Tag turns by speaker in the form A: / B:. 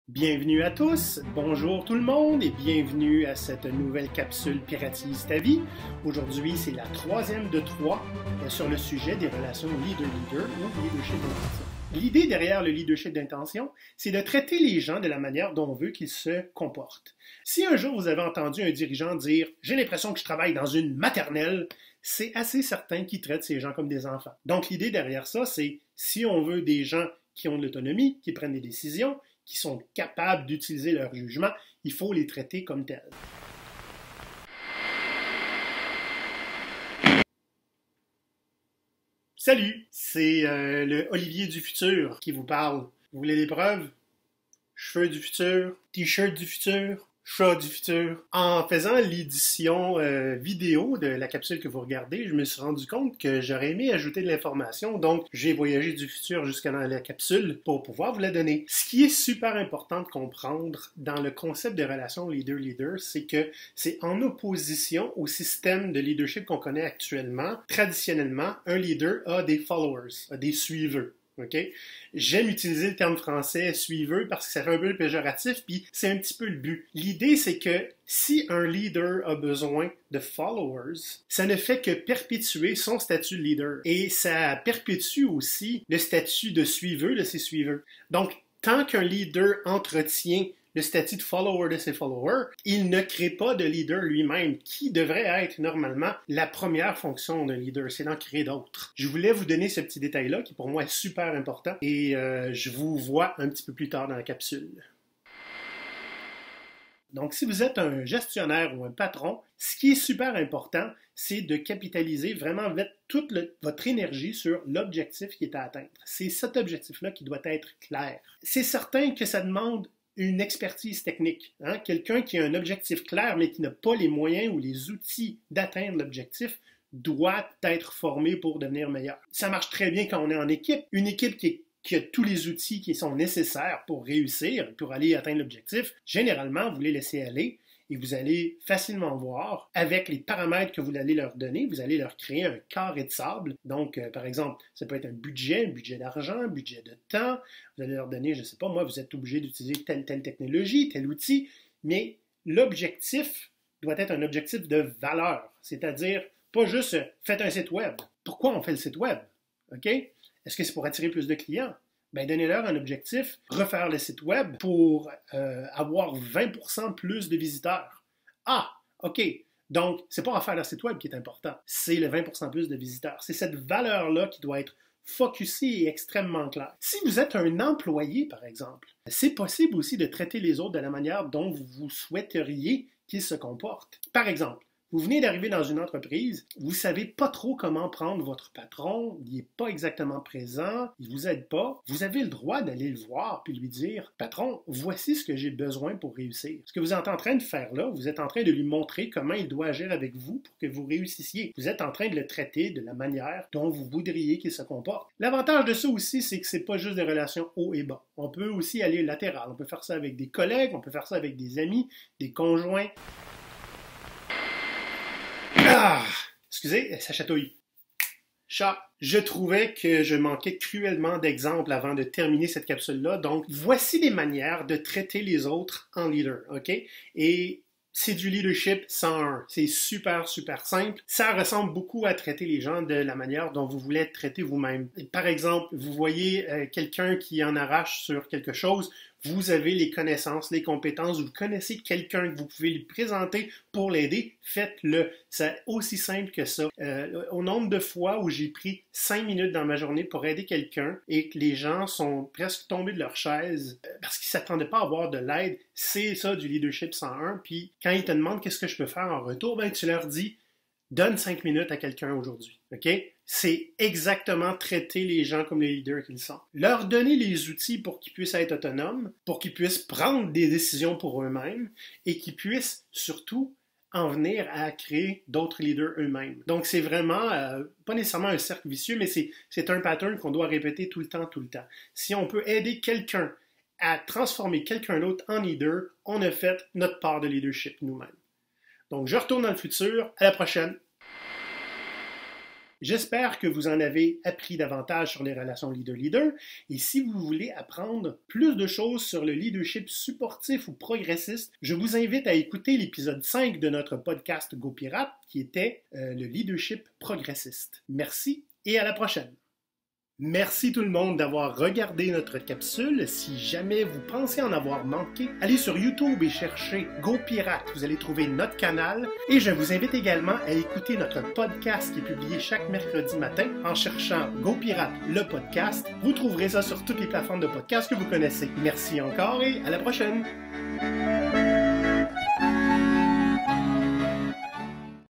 A: Bienvenue à tous, bonjour tout le monde et bienvenue à cette nouvelle capsule Piratise ta vie. Aujourd'hui, c'est la troisième de trois sur le sujet des relations leader-leader ou leadership d'intention. L'idée derrière le leadership d'intention, c'est de traiter les gens de la manière dont on veut qu'ils se comportent. Si un jour vous avez entendu un dirigeant dire « J'ai l'impression que je travaille dans une maternelle », c'est assez certain qu'il traite ces gens comme des enfants. Donc l'idée derrière ça, c'est si on veut des gens qui ont de l'autonomie, qui prennent des décisions, qui sont capables d'utiliser leur jugement, il faut les traiter comme tels. Salut, c'est le Olivier du futur qui vous parle. Vous voulez des preuves? Cheveux du futur, t-shirt du futur, chat du futur. En faisant l'édition vidéo de la capsule que vous regardez, je me suis rendu compte que j'aurais aimé ajouter de l'information, donc j'ai voyagé du futur jusqu'à dans la capsule pour pouvoir vous la donner. Ce qui est super important de comprendre dans le concept de relation leader-leader, c'est que c'est en opposition au système de leadership qu'on connaît actuellement. Traditionnellement, un leader a des followers, a des suiveurs. Okay? J'aime utiliser le terme français suiveux parce que ça fait un peu péjoratif, puis c'est un petit peu le but. L'idée, c'est que si un leader a besoin de followers, ça ne fait que perpétuer son statut de leader. Et ça perpétue aussi le statut de suiveux de ses suiveurs. Donc, tant qu'un leader entretient le statut de follower de ses followers, il ne crée pas de leader lui-même, qui devrait être normalement la première fonction d'un leader, c'est d'en créer d'autres. Je voulais vous donner ce petit détail-là, qui pour moi est super important, et je vous vois un petit peu plus tard dans la capsule. Donc, si vous êtes un gestionnaire ou un patron, ce qui est super important, c'est de capitaliser vraiment toute votre énergie sur l'objectif qui est à atteindre. C'est cet objectif-là qui doit être clair. C'est certain que ça demande une expertise technique. Hein? Quelqu'un qui a un objectif clair, mais qui n'a pas les moyens ou les outils d'atteindre l'objectif, doit être formé pour devenir meilleur. Ça marche très bien quand on est en équipe. Une équipe qui a tous les outils qui sont nécessaires pour réussir, pour aller atteindre l'objectif, généralement, vous les laissez aller et vous allez facilement voir, avec les paramètres que vous allez leur donner, vous allez leur créer un carré de sable. Donc, par exemple, ça peut être un budget d'argent, un budget de temps. Vous allez leur donner, je ne sais pas, moi, vous êtes obligé d'utiliser telle technologie, tel outil, mais l'objectif doit être un objectif de valeur, c'est-à-dire pas juste faites un site web. Pourquoi on fait le site web? OK? Est-ce que c'est pour attirer plus de clients? Ben, donnez-leur un objectif, refaire le site web pour avoir 20% plus de visiteurs. Ah, OK. Donc, c'est pas refaire le site web qui est important, c'est le 20% plus de visiteurs. C'est cette valeur-là qui doit être focusée et extrêmement claire. Si vous êtes un employé, par exemple, c'est possible aussi de traiter les autres de la manière dont vous souhaiteriez qu'ils se comportent. Par exemple, vous venez d'arriver dans une entreprise, vous ne savez pas trop comment prendre votre patron, il n'est pas exactement présent, il ne vous aide pas. Vous avez le droit d'aller le voir puis lui dire « Patron, voici ce que j'ai besoin pour réussir. » Ce que vous êtes en train de faire là, vous êtes en train de lui montrer comment il doit agir avec vous pour que vous réussissiez. Vous êtes en train de le traiter de la manière dont vous voudriez qu'il se comporte. L'avantage de ça aussi, c'est que ce n'est pas juste des relations haut et bas. On peut aussi aller latéral. On peut faire ça avec des collègues, on peut faire ça avec des amis, des conjoints. Ah! Excusez, ça chatouille. Chat. Je trouvais que je manquais cruellement d'exemples avant de terminer cette capsule-là. Donc, voici des manières de traiter les autres en leader, OK? Et c'est du leadership 101. C'est super, super simple. Ça ressemble beaucoup à traiter les gens de la manière dont vous voulez être traité vous-même. Par exemple, vous voyez quelqu'un qui en arrache sur quelque chose, vous avez les connaissances, les compétences, vous connaissez quelqu'un que vous pouvez lui présenter pour l'aider, faites-le. C'est aussi simple que ça. Au nombre de fois où j'ai pris 5 minutes dans ma journée pour aider quelqu'un et que les gens sont presque tombés de leur chaise parce qu'ils ne s'attendaient pas à avoir de l'aide, c'est ça du leadership 101. Puis quand ils te demandent qu'est-ce que je peux faire en retour, ben tu leur dis donne 5 minutes à quelqu'un aujourd'hui. OK? C'est exactement traiter les gens comme les leaders qu'ils sont. Leur donner les outils pour qu'ils puissent être autonomes, pour qu'ils puissent prendre des décisions pour eux-mêmes et qu'ils puissent surtout en venir à créer d'autres leaders eux-mêmes. Donc, c'est vraiment, pas nécessairement un cercle vicieux, mais c'est un pattern qu'on doit répéter tout le temps. Si on peut aider quelqu'un à transformer quelqu'un d'autre en leader, on a fait notre part de leadership nous-mêmes. Donc, je retourne dans le futur. À la prochaine! J'espère que vous en avez appris davantage sur les relations leader-leader et si vous voulez apprendre plus de choses sur le leadership supportif ou progressiste, je vous invite à écouter l'épisode 5 de notre podcast Go Pirate qui était le leadership progressiste. Merci et à la prochaine! Merci tout le monde d'avoir regardé notre capsule. Si jamais vous pensez en avoir manqué, allez sur YouTube et cherchez Go Pirate. Vous allez trouver notre canal. Et je vous invite également à écouter notre podcast qui est publié chaque mercredi matin en cherchant Go Pirate, le podcast. Vous trouverez ça sur toutes les plateformes de podcast que vous connaissez. Merci encore et à la prochaine!